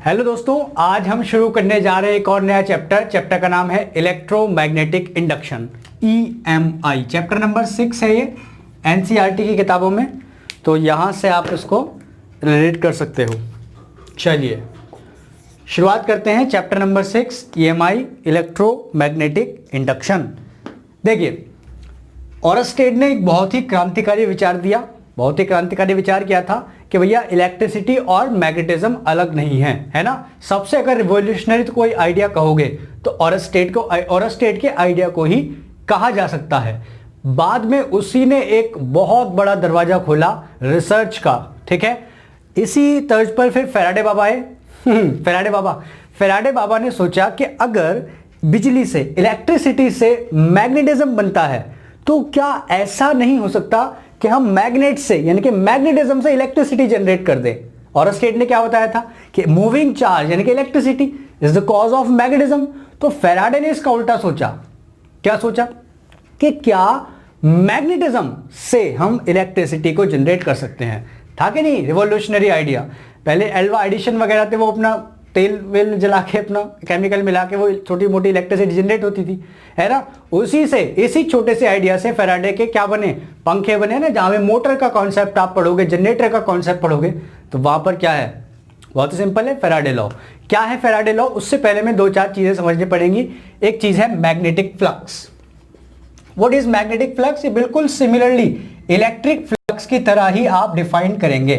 Hello दोस्तों, आज हम शुरू करने जा रहे हैं एक और नया चैप्टर का नाम है electromagnetic induction, EMI। Chapter number 6 है ये NCERT की किताबों में, तो यहाँ से आप इसको रिलेट कर सकते हो। चलिए शुरुआत करते हैं chapter number 6 EMI electromagnetic induction. देखिए, ऑरस्टेड ने एक बहुत ही क्रांतिकारी विचार किया था कि भैया इलेक्ट्रिसिटी और मैग्नेटिज्म अलग नहीं है ना। सबसे अगर रिवोल्यूशनरी तो कोई आइडिया कहोगे तो ऑरस्टेड के आइडिया को ही कहा जा सकता है। बाद में उसी ने एक बहुत बड़ा दरवाजा खोला रिसर्च का, ठीक है। इसी तर्ज पर फिर फैराडे बाबा आए। फैराडे बाबा ने सोचा कि अगर बिजली से, इलेक्ट्रिसिटी से मैग्नेटिज्म बनता है तो क्या ऐसा नहीं हो सकता कि हम मैग्नेट से यानी कि मैग्नेटिज्म से इलेक्ट्रिसिटी जनरेट कर दें। ऑरस्टेड ने क्या बताया था कि मूविंग चार्ज यानी कि electricity is the cause of magnetism. तो फैराडे ने इसका उल्टा सोचा। क्या सोचा कि क्या मैग्नेटिज्म से हम इलेक्ट्रिसिटी को जनरेट कर सकते हैं। था कि नहीं रिवोल्यूशनरी आइडिया। पहले एल्वा एडिशन वगैरह थे, वो अपना तेल वेल जला के अपना केमिकल मिला के वो छोटी मोटी इलेक्ट्रिसिटी जनरेट होती थी, है ना। उसी से, इसी छोटे से आइडिया से फैराडे के क्या बने, पंखे बने ना। जहां पे मोटर का कॉन्सेप्ट आप पढ़ोगे, जनरेटर का कॉन्सेप्ट पढ़ोगे, तो वहां पर क्या है, बहुत ही सिंपल है, फैराडे लॉ। क्या है फैराडे लॉ? उससे पहले में दो चार चीजें समझनी पड़ेंगी। एक चीज है magnetic flux. What is magnetic flux? ये बिल्कुल सिमिलरली इलेक्ट्रिक फ्लक्स की तरह ही आप डिफाइन करेंगे।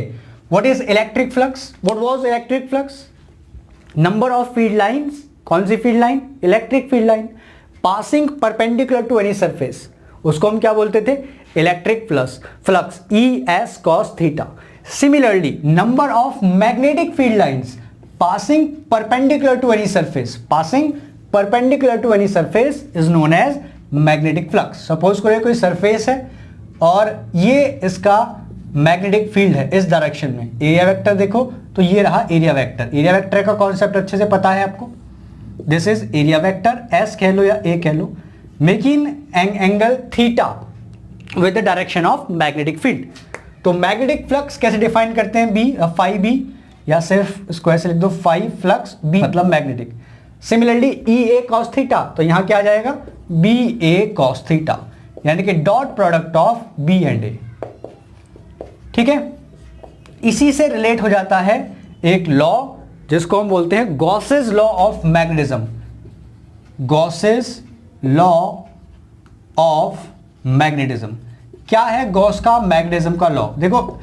What is electric flux? What was electric flux? Number of field lines. कौन सी field line? Electric field line passing perpendicular to any surface, उसको हम क्या बोलते थे? Electric flux ES cos theta. Similarly number of magnetic field lines passing perpendicular to any surface is known as magnetic flux. Suppose करो कोई surface है और ये इसका मैग्नेटिक फील्ड है इस डायरेक्शन में। एरिया वेक्टर देखो तो ये रहा एरिया वेक्टर। एरिया वेक्टर का कॉन्सेप्ट अच्छे से पता है आपको। This is area vector, S कह लो या A कह लो, making angle theta with the direction of magnetic field. तो मैग्नेटिक फ्लक्स कैसे डिफाइन करते हैं? फाई बी, या सिर्फ स्क्वायर से लिख दो फाई फ्लक्स बी मतलब magnetic. Similarly EA cos theta, तो यहां क्या आ जाएगा? BA cos थीटा, यानी कि dot product of B and A, ठीक है। इसी से रिलेट हो जाता है एक लॉ जिसको हम बोलते हैं Gauss's law of magnetism. Gauss's law of magnetism क्या है? गॉस का मैग्नेटिज्म का लॉ। देखो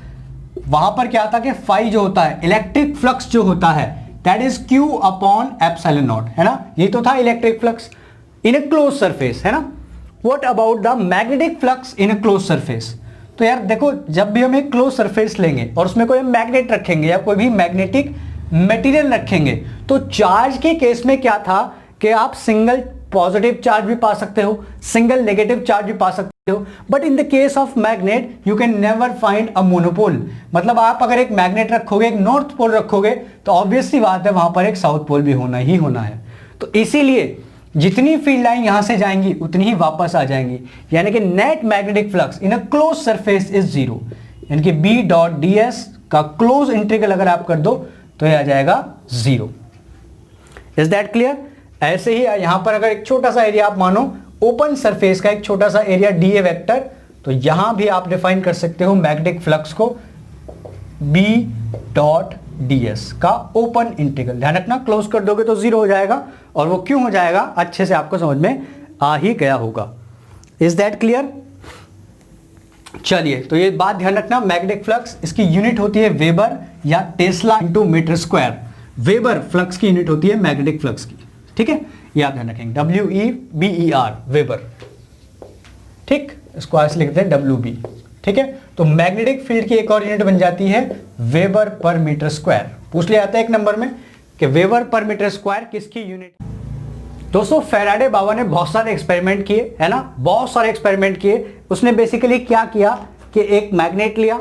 वहां पर क्या था कि फाई जो होता है, इलेक्ट्रिक फ्लक्स जो होता है, that is Q upon epsilon not, है ना। ये तो था electric flux in a close surface, है ना। What about the magnetic flux in a close surface? तो यार देखो, जब भी हम एक क्लोज सरफेस लेंगे और उसमें कोई मैग्नेट रखेंगे या कोई भी मैग्नेटिक मटेरियल रखेंगे, तो चार्ज के केस में क्या था कि आप सिंगल पॉजिटिव चार्ज भी पा सकते हो, सिंगल नेगेटिव चार्ज भी पा सकते हो, but in the case of magnet you can never find a monopole. मतलब आप अगर एक मैग्नेट रखोगे, एक नॉर्थ पोल रखोगे, तो ऑब्वियसली बात है वहां पर एक साउथ पोल भी होना ही होना है। तो इसीलिए जितनी फील्ड लाइन यहां से जाएंगी उतनी ही वापस आ जाएंगी, यानी कि net magnetic flux in a close surface is zero, यानी कि B.ds का क्लोज इंटीग्रल अगर आप कर दो तो यह आ जाएगा 0। Is that clear? ऐसे ही यहां पर अगर एक छोटा सा एरिया आप मानो ओपन सरफेस का, एक छोटा सा एरिया dA वेक्टर, तो यहां भी आप डिफाइन कर सकते हो मैग्नेटिक फ्लक्स को B.ds का ओपन इंटीग्रल। ध्यान रखना, क्लोज कर दोगे तो 0 हो जाएगा, और वो क्यों हो जाएगा अच्छे से आपको समझ में आ ही गया होगा। Is that clear? चलिए, तो ये बात ध्यान रखना, मैग्नेटिक फ्लक्स इसकी यूनिट होती है वेबर या tesla into metre square. Weber flux की यूनिट होती है मैग्नेटिक फ्लक्स की, ठीक है। ये आप ध्यान रखेंगे, WEBER वेबर, ठीक। स्क्वायर से लिखते हैं WB, ठीक है। तो मैग्नेटिक फील्ड की एक और यूनिट बन जाती है वेबर पर मीटर स्क्वायर। पूछ लिया जाता है एक नंबर में कि वेबर पर मीटर स्क्वायर किसकी यूनिट? दोस्तों फैराडे बाबा ने बहुत सारे एक्सपेरिमेंट किए, है ना, बहुत सारे एक्सपेरिमेंट किए। उसने बेसिकली क्या किया कि एक मैग्नेट लिया,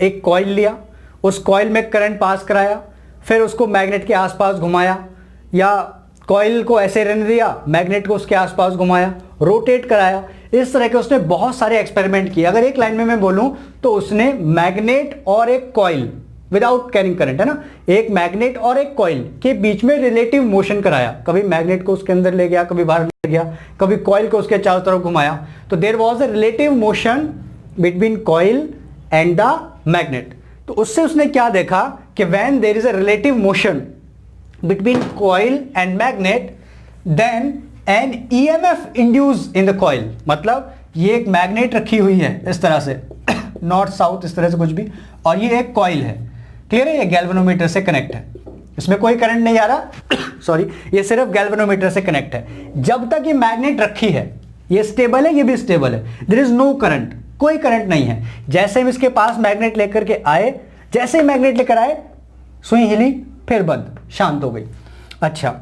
एक कॉइल लिया, उस कॉइल में करंट पास कराया, फिर उसको मैग्नेट के आसपास घुमाया, या कॉइल को ऐसे रहने दिया, मैग्नेट को उसके आसपास घुमाया, रोटेट कराया। इस तरह के उसने बहुत सारे एक्सपेरिमेंट किए। अगर एक लाइन में मैं बोलूं तो उसने मैग्नेट और एक कॉइल विदाउट कैरिंग करंट, है ना। एक मैग्नेट और एक कॉइल के बीच में रिलेटिव मोशन कराया, कभी मैग्नेट को उसके अंदर ले गया, कभी बाहर ले गया, कभी कॉइल को उसके चारों तरफ घुमाया, तो there was a relative motion between coil and the magnet. तो उससे उसने क्या देखा कि when there is a relative motion between coil and magnet then an EMF induce in the coil. मतलब ये एक मैग्नेट रखी हुई है इस तरह से नॉर्थ साउथ इस तरह से कुछ भी, और ये एक कॉइल है, क्लियर है, ये गैल्वेनोमीटर से कनेक्ट है, इसमें कोई करंट नहीं आ रहा सॉरी, ये सिर्फ गैल्वेनोमीटर से कनेक्ट है। जब तक ये मैग्नेट रखी है, ये स्टेबल है, ये भी स्टेबल है, देयर इज नो करंट, कोई करंट नहीं है। जैसे हम इसके पास मैग्नेट लेकर के आए, जैसे ही मैग्नेट लेकर आए, सुई हिली, फिर बंद, शांत हो गई। अच्छा,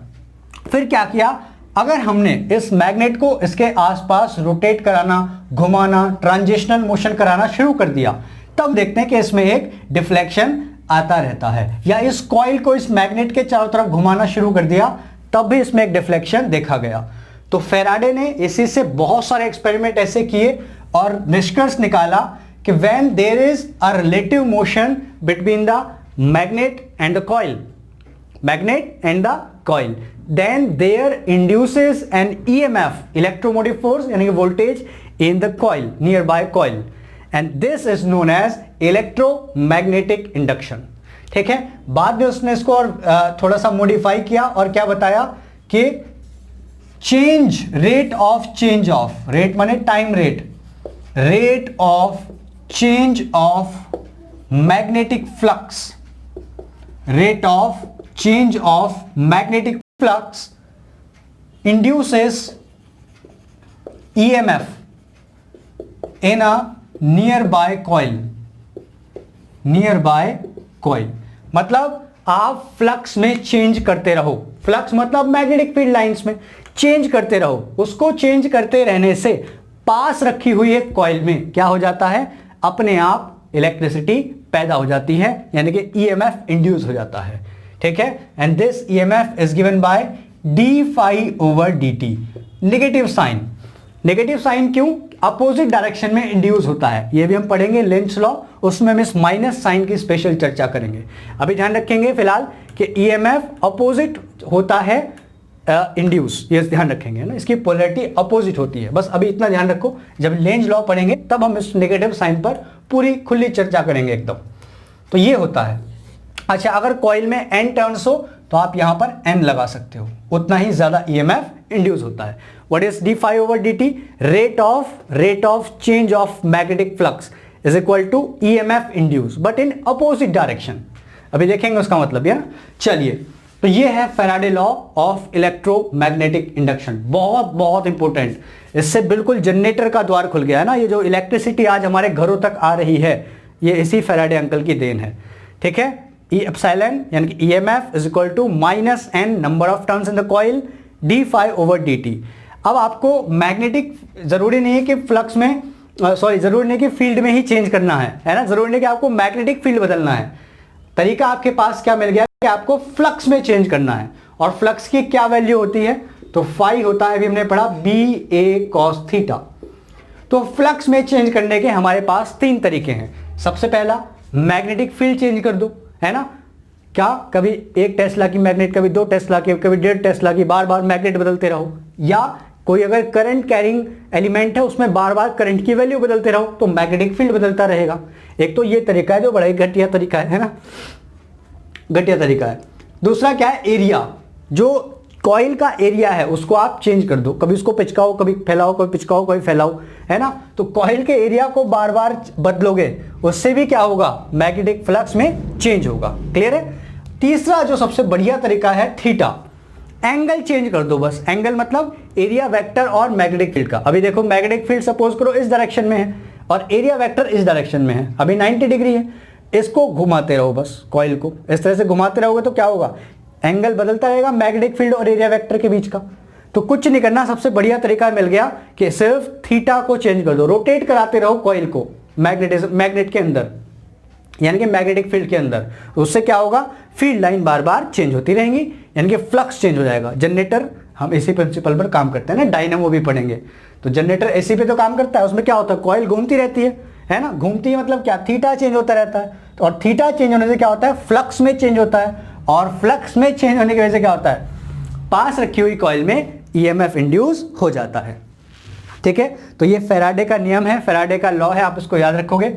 फिर क्या किया, अगर हमने इस मैग्नेट को इसके आसपास रोटेट कराना, घुमाना, ट्रांजिशनल मोशन कराना शुरू कर दिया, तब देखते हैं कि इसमें एक डिफ्लेक्शन आता रहता है। या इस कॉइल को इस मैग्नेट के चारों तरफ घुमाना शुरू कर दिया, तब भी इसमें एक डिफ्लेक्शन देखा गया। तो फैराडे ने इसी से बहुत सारे एक्सपेरिमेंट ऐसे किए और निष्कर्ष निकाला कि when there is a relative motion between the magnet and the coil, magnet and the coil, then there induces an EMF, electromotive force यानी कि voltage in the coil, nearby coil, and this is known as electromagnetic induction। ठीक है, बाद में उसने इसको और थोड़ा सा मॉडिफाई किया और क्या बताया कि change rate of change of, rate माने time rate, rate of change of magnetic flux, rate of change of magnetic flux induces EMF in a nearby coil, nearby coil। मतलब आप फ्लक्स में चेंज करते रहो, फ्लक्स मतलब magnetic field lines में change करते रहो, उसको चेंज करते रहने से पास रखी हुई एक कॉइल में क्या हो जाता है, अपने आप इलेक्ट्रिसिटी पैदा हो जाती है, यानी कि ईएमएफ इंड्यूस हो जाता है। ठीक है, and this EMF is given by d phi over d t. Negative sign, negative sign क्यों, अपोजिट डायरेक्शन में इंड्यूस होता है, ये भी हम पढ़ेंगे लेंस लॉ, उसमें हम इस माइनस साइन की स्पेशल चर्चा करेंगे। अभी ध्यान रखेंगे फिलहाल कि ईएमएफ अपोजिट होता है इंड्यूस, ये ध्यान रखेंगे ना, इसकी पोलैरिटी अपोजिट होती है, बस अभी इतना ध्यान रखो। जब लेंज लॉ पढ़ेंगे तब हम इस नेगेटिव साइन पर पूरी खुली चर्चा करेंगे एकदम। तो ये होता है। अच्छा, अगर कॉइल में n टर्न्स हो तो आप यहां पर n लगा सकते हो, उतना ही ज्यादा ईएमएफ इंड्यूस होता है। What is d phi over d t, rate of change of magnetic flux is equal to EMF induce but in opposite direction. अभी देखेंगे उसका मतलब यार। चलिए, तो ये है Faraday law of electromagnetic induction, बहुत बहुत इंपॉर्टेंट। इससे बिल्कुल जनरेटर का द्वार खुल गया है ना, ये जो इलेक्ट्रिसिटी आज हमारे घरों तक आ रही है, ये इसी फैराडे अंकल की देन है। ठीक है, ई एप्सिलॉन यानी कि EMF is equal to minus N number of turns in the coil d phi over d t. अब आपको मैग्नेटिक जरूरी नहीं है कि फ्लक्स में जरूरी नहीं कि फील्ड में ही चेंज करना है ना, जरूरी नहीं कि आपको मैग्नेटिक फील्ड बदलना है। तरीका आपके पास क्या मिल गया कि आपको फ्लक्स में चेंज करना है, और फ्लक्स की क्या वैल्यू होती है, तो फाई होता है, अभी हमने पढ़ा बी ए कॉस थीटा। तो फ्लक्स में चेंज करने के हमारे पास तीन तरीके हैं। सबसे पहला, मैग्नेटिक फील्ड चेंज कर दो, है ना, क्या कभी 1 टेस्ला की मैग्नेट, कभी 2 टेस्ला की, कभी 1.5 टेस्ला की, बार बार मैग्नेट बदलते रहो। या कोई अगर करंट कैरिंग एलिमेंट है, उसमें बार बार करंट की वैल्यू बदलते रहो, तो मैग्नेटिक फील्ड बदलता रहेगा। एक तो ये तरीका है जो बड़ा ही घटिया तरीका है ना, घटिया तरीका है। दूसरा क्या है, एरिया, जो कॉइल का एरिया है उसको आप चेंज कर दो, कभी उसको पिचकाओ, कभी फैलाओ, कभी पिचकाओ, कभी फैलाओ, है ना। तो कॉइल के एरिया को बार बार बदलोगे, उससे भी क्या होगा, मैग्नेटिक फ्लक्स में चेंज होगा। क्लियर है। तीसरा जो सबसे बढ़िया तरीका है, थीटा, एंगल चेंज कर दो बस। एंगल मतलब एरिया वेक्टर और मैग्नेटिक फील्ड का। अभी देखो, मैग्नेटिक फील्ड सपोज करो इस डायरेक्शन में है और एरिया वेक्टर इस डायरेक्शन में है, अभी 90 डिग्री है, इसको घुमाते रहो बस, कॉइल को इस तरह से घुमाते रहोगे तो क्या होगा, एंगल बदलता रहेगा मैग्नेटिक फील्ड और एरिया वेक्टर के बीच का। तो कुछ नहीं करना, सबसे बढ़िया तरीका मिल गया कि सिर्फ थीटा को चेंज कर दो, रोटेट कराते रहो कॉइल को मैग्नेट के अंदर, यानी कि मैग्नेटिक फील्ड के अंदर। उससे क्या होगा, फील्ड लाइन बार बार चेंज होती रहेंगी, यानी कि फ्लक्स चेंज हो जाएगा। जनरेटर हम इसी प्रिंसिपल पर काम करते हैं ना, डायनामो भी पढ़ेंगे, तो जनरेटर एसी पे तो काम करता है, उसमें क्या होता है, कॉइल घूमती रहती है, है ना, घूमती है मतलब क्या, थीटा चेंज होता रहता है, तो और थीटा चेंज होने से क्या होता है, फ्लक्स में चेंज होता है, और फ्लक्स में चेंज होने की वजह से क्या होता है, पास रखी हुई कॉइल में ईएमएफ इंड्यूस हो जाता है। ठीक है, तो ये फैराडे का नियम है, फैराडे का लॉ है, आप इसको याद रखोगे।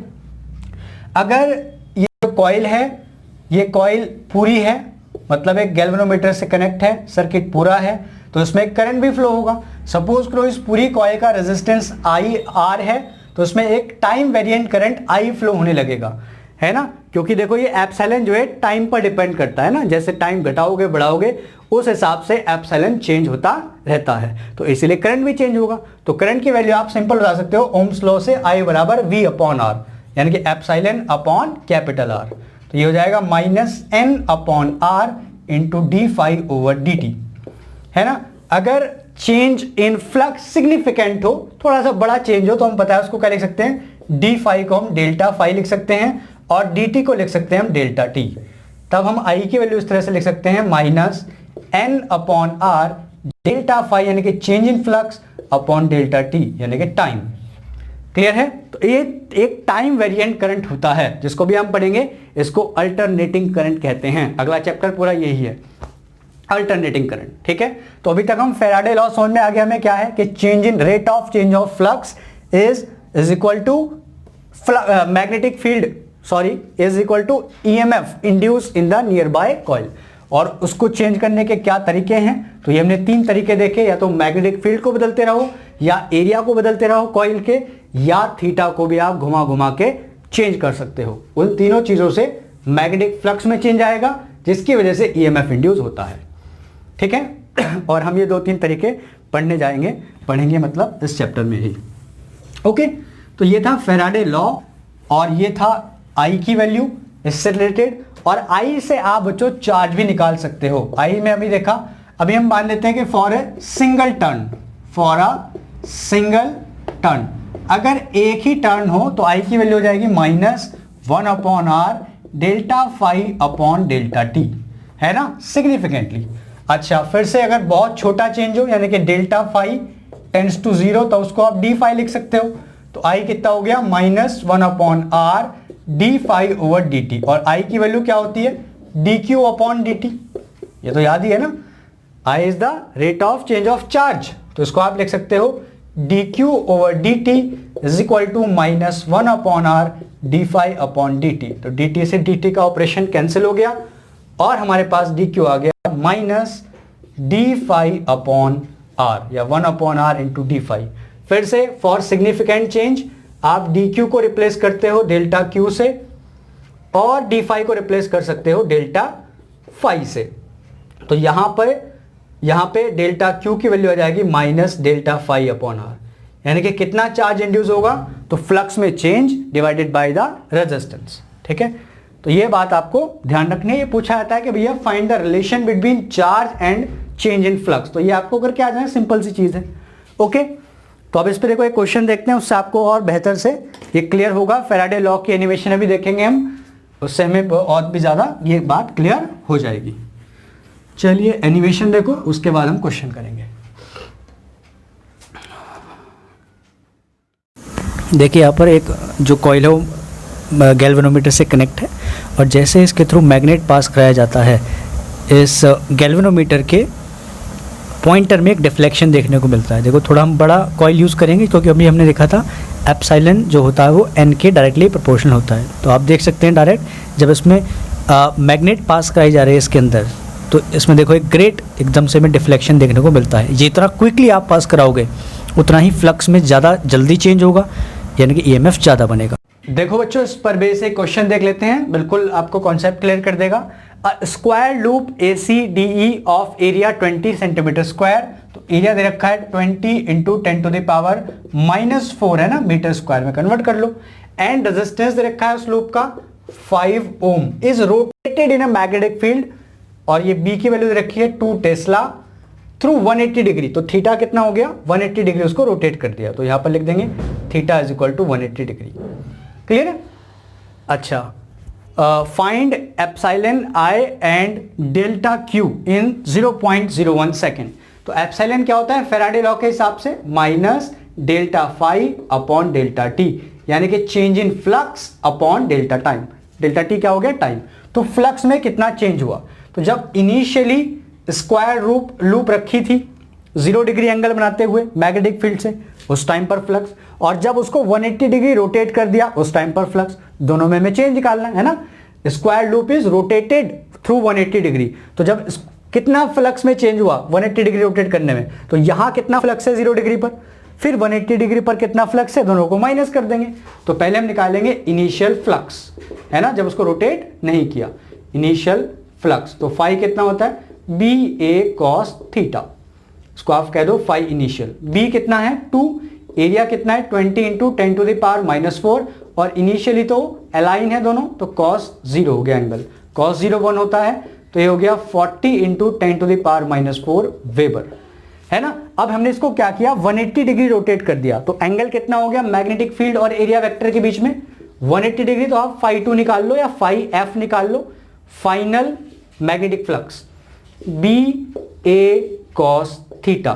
अगर ये जो कॉइल है, ये कॉइल पूरी है, मतलब एक गैल्वेनोमीटर से कनेक्ट है, सर्किट पूरा है, तो इसमें करंट भी फ्लो होगा। सपोज करो इस पूरी कॉइल का रेजिस्टेंस आई आर है, तो इसमें एक time variant current I flow होने लगेगा, है ना, क्योंकि देखो ये एप्सिलॉन जो है टाइम पर डिपेंड करता है ना, जैसे टाइम घटाओगे बढ़ाओगे उस हिसाब से एप्सिलॉन चेंज होता रहता है, तो इसीलिए करंट भी चेंज होगा। तो करंट की वैल्यू आप सिंपल बता सकते हो ओम्स लॉ से, I बराबर V अपॉन आर, यानी कि एप्सिलॉन अपॉन कैपिटल आर, तो ये हो जाएगा -N upon are into d∅/dt, है ना। अगर चेंज इन फ्लक्स सिग्निफिकेंट हो, थोड़ा सा बड़ा चेंज हो, तो हम पता है उसको क्या लिख सकते हैं, d∅ को हम डेल्टा फाई लिख सकते हैं और dt को लिख सकते हैं हम डेल्टा t। तब हम I की वैल्यू इस तरह से लिख सकते हैं -N upon R delta phi यानी कि change in flux upon delta t यानी कि टाइम। क्लियर है, तो ये एक टाइम वेरिएंट करंट होता है, जिसको भी हम पढ़ेंगे इसको अल्टरनेटिंग करंट कहते हैं। अगला चैप्टर पूरा यही है, अल्टरनेटिंग करंट। ठीक है, तो अभी तक हम फैराडे लॉ समझ में आ गया हमें क्या है कि change in rate of change of flux is equal to magnetic field is equal to EMF induce in the nearby coil. और उसको चेंज करने के क्या तरीके हैं, तो ये हमने 3 तरीके देखे, या तो मैग्नेटिक फील्ड को बदलते रहो, या एरिया को बदलते रहो कॉइल के, या थीटा को भी आप घुमा घुमा के चेंज कर सकते हो। उन तीनों चीजों से मैग्नेटिक फ्लक्स में चेंज आएगा, जिसकी वजह से ईएमएफ इंड्यूस होता है। ठीक है, और हम ये 2-3 तरीके पढ़ेंगे मतलब इस चैप्टर में ही। ओके, तो ये था फैराडे लॉ, और ये था आई की वैल्यू इससे रिलेटेड, और आई से आप बच्चों चार्ज भी निकाल सकते हो। आई में अभी देखा, अभी हम मान लेते हैं कि फॉर अ सिंगल टर्न अगर एक ही टर्न हो तो आई की वैल्यू हो जाएगी -1 upon R delta phi upon delta t, है ना, सिग्निफिकेंटली। अच्छा, फिर से अगर बहुत छोटा चेंज हो, यानी कि डेल्टा फाई टेंड्स टू 0, तो उसको आप डी फाई लिख सकते हो। तो आई कितना हो गया, -1 अपॉन आर d∅/dt, और I की वैल्यू क्या होती है, dq अपॉन dt, ये तो याद ही है ना, I is the rate of change of charge, तो इसको आप लिख सकते हो dq/dt is equal to -1 upon R d∅/dt। तो dt से dt का ऑपरेशन कैंसिल हो गया, और हमारे पास dq आ गया -d∅/r, या 1 अपॉन आर इंटू d∅। फिर से फॉर सिग्निफिकेंट चेंज आप dq को रिप्लेस करते हो डेल्टा q से, और d∅ को रिप्लेस कर सकते हो डेल्टा फाई से। तो यहां पे डेल्टा q की वैल्यू आ जाएगी -डेल्टा फाई अपॉन आर, यानी कि कितना चार्ज इंड्यूस होगा, तो फ्लक्स में change divided by the resistance. ठीक है, तो ये बात आपको ध्यान रखनी है। ये पूछा जाता है कि भैया find the relation between charge and change in flux, तो ये आपको करके आ जाए, सिंपल सी चीज है। ओके, तो अब इस पर देखो एक क्वेश्चन देखते हैं, उससे आपको और बेहतर से ये क्लियर होगा। फैराडे लॉ की एनिमेशन अभी देखेंगे हम, उससे हमें और भी ज़्यादा ये बात क्लियर हो जाएगी। चलिए एनिमेशन देखो, उसके बाद हम क्वेश्चन करेंगे। देखिए यहाँ पर एक जो कॉइल है वो गैल्वेनोमीटर से कनेक्ट है, और जैसे इसके थ्रू मैग्नेट पास कराया जाता है, इस गैल्वेनोमीटर के पॉइंटर में एक डिफ्लेक्शन देखने को मिलता है। देखो थोड़ा हम बड़ा कॉइल यूज़ करेंगे, क्योंकि अभी हमने देखा था एप्सिलॉन जो होता है वो एन के डायरेक्टली प्रोपोर्शनल होता है। तो आप देख सकते हैं डायरेक्ट जब इसमें मैग्नेट पास कराई जा रही है इसके अंदर, तो इसमें देखो एक ग्रेट एकदम से हमें डिफ्लेक्शन देखने को मिलता है। जितना क्विकली आप पास कराओगे उतना ही फ्लक्स में ज़्यादा जल्दी चेंज होगा, यानी कि ईएमएफ ज़्यादा बनेगा। देखो बच्चों, इस पर बेस एक क्वेश्चन देख लेते हैं, बिल्कुल आपको कॉन्सेप्ट क्लियर कर देगा। Square loop ACDE of area 20 centimetre square, तो एरिया दे रखा है 20 इंटू 10⁻⁻⁴ है ना, मीटर स्क्वायर में कन्वर्ट कर लो। एंड रेजिस्टेंस दे रखा है उस लूप का 5 ohm, is rotated in a magnetic field, और ये बी की वैल्यू दे रखी है 2 टेस्ला थ्रू 180 डिग्री। तो थीटा कितना हो गया, 180 डिग्री उसको रोटेट कर दिया, तो यहां पर लिख देंगे theta is equal to 180 degree. Clear है। अच्छा, find epsilon I and delta q in 0.01 second. तो एप्सिलॉन क्या होता है फैराडे लॉ के हिसाब से, minus delta phi upon delta t, यानी कि change in flux upon delta time. Delta t क्या हो गया? टाइम। तो फ्लक्स में कितना चेंज हुआ? तो जब इनिशियली स्क्वायर लूप रखी थी 0 डिग्री एंगल बनाते हुए मैग्नेटिक फील्ड से, उस टाइम पर फ्लक्स, और जब उसको 180 डिग्री रोटेट कर दिया उस टाइम पर फ्लक्स, दोनों में हमें चेंज निकालना है ना। Square loop is rotated through 180 degree, तो जब कितना फ्लक्स में चेंज हुआ 180 डिग्री रोटेट करने में, तो यहां कितना फ्लक्स है 0 डिग्री पर, फिर 180 डिग्री पर कितना फ्लक्स है, दोनों को माइनस कर देंगे। तो पहले हम निकालेंगे इनिशियल फ्लक्स, है ना, जब उसको रोटेट नहीं किया, इनिशियल फ्लक्स। तो फाई कितना होता है? बी ए कॉस थीटा, इसको आप कह दो फाई इनिशियल। बी कितना है? 2, एरिया कितना है? 20 इंटू 10 टू द पावर -4, और इनिशियली तो अलाइन है दोनों, तो कॉस 0 हो गया एंगल, कॉस 0 1 होता है, तो ये हो गया 40 into 10 to the power -4 weber, है ना। अब हमने इसको क्या किया? 180 डिग्री रोटेट कर दिया, तो एंगल कितना हो गया मैग्नेटिक फील्ड और एरिया वेक्टर के बीच में? 180 डिग्री। तो आप फाई 2 निकाल लो या फाई एफ निकाल लो। फाइनल मैग्नेटिक फ्लक्स बी ए कॉस थीटा,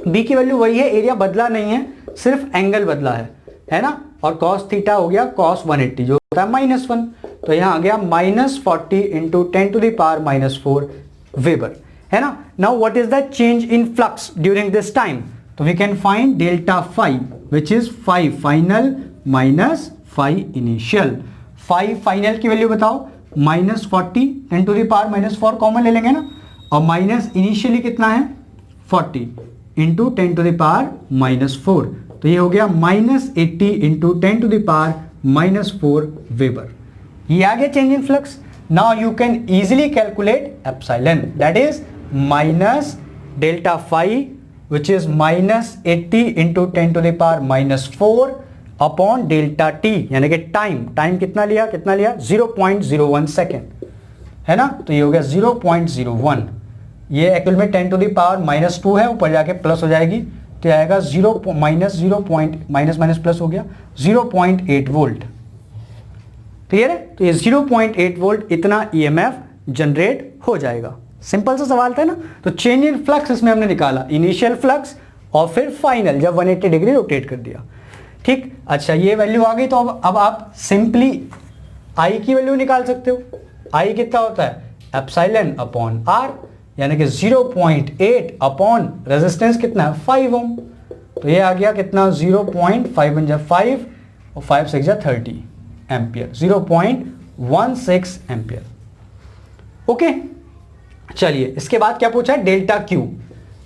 बी की वैल्यू वही है, एरिया बदला नहीं है, सिर्फ एंगल बदला है ना। और कॉस थीटा हो गया कॉस 180 जो होता है -1, तो यहां आ गया -40 into 10 to the power -4 weber, है ना। Now what is the change in flux during this time? तो we can find delta phi which is phi final minus phi initial. Phi final की वैल्यू बताओ, -40, 10 टू द पावर -4 कॉमन ले लेंगे ना, और minus initially कितना है 40 into 10 to the power -4, तो ये हो गया -80 into 10 to the power -4 weber. ये आ गया change in flux. Now you can easily calculate epsilon, that is minus delta phi which is -80 into 10 to the power -4 upon delta t, यानी कि time कितना लिया 0.01 सेकेंड, है ना। तो ये हो गया 0.01, ये एक्चुअल में 10 टू द पावर -2 है, ऊपर जाके प्लस हो जाएगी, तो आएगा माइनस प्लस हो गया 0.8 वोल्ट। क्लियर है? तो ये 0.8 वोल्ट इतना ईएमएफ जनरेट हो जाएगा। सिंपल सा सवाल था ना। तो चेंज इन फ्लक्स इसमें हमने निकाला, इनिशियल फ्लक्स और फिर फाइनल जब 180 डिग्री रोटेट कर दिया। ठीक, अच्छा ये वैल्यू आ गई, तो अब आप सिंपली आई की वैल्यू निकाल सकते हो। आई कितना होता है? एप्सिलॉन अपॉन आर, यानी कि 0.8 अपॉन रेजिस्टेंस कितना है 5 ओम, तो ये आ गया कितना 0.5 बन जाए 5 और 5 6 जा 30 एम्पियर, 0.16 एम्पियर। ओके, चलिए इसके बाद क्या पूछा है? Delta Q.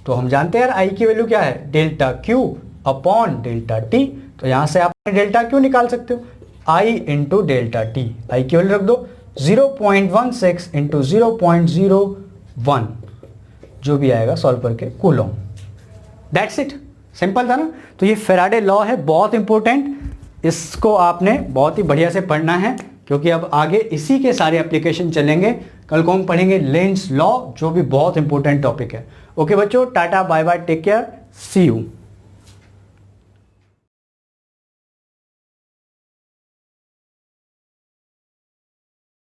तो हम जानते हैं यार आई की वैल्यू क्या है? Delta Q upon delta T, तो यहां से आप डेल्टा क्यू निकाल सकते हो, आई इंटू डेल्टा टी। आई की वैल्यू रख दो 0.16 इंटू 0.01, जो भी आएगा सॉल्व करके कूलॉम। दैट्स इट, सिंपल था ना। तो ये फैराडे लॉ है, बहुत इंपॉर्टेंट, इसको आपने बहुत ही बढ़िया से पढ़ना है, क्योंकि अब आगे इसी के सारे एप्लीकेशन चलेंगे। कल को हम पढ़ेंगे लेंस लॉ, जो भी बहुत इंपॉर्टेंट टॉपिक है। ओके बच्चों, tata bye bye, take care, see you.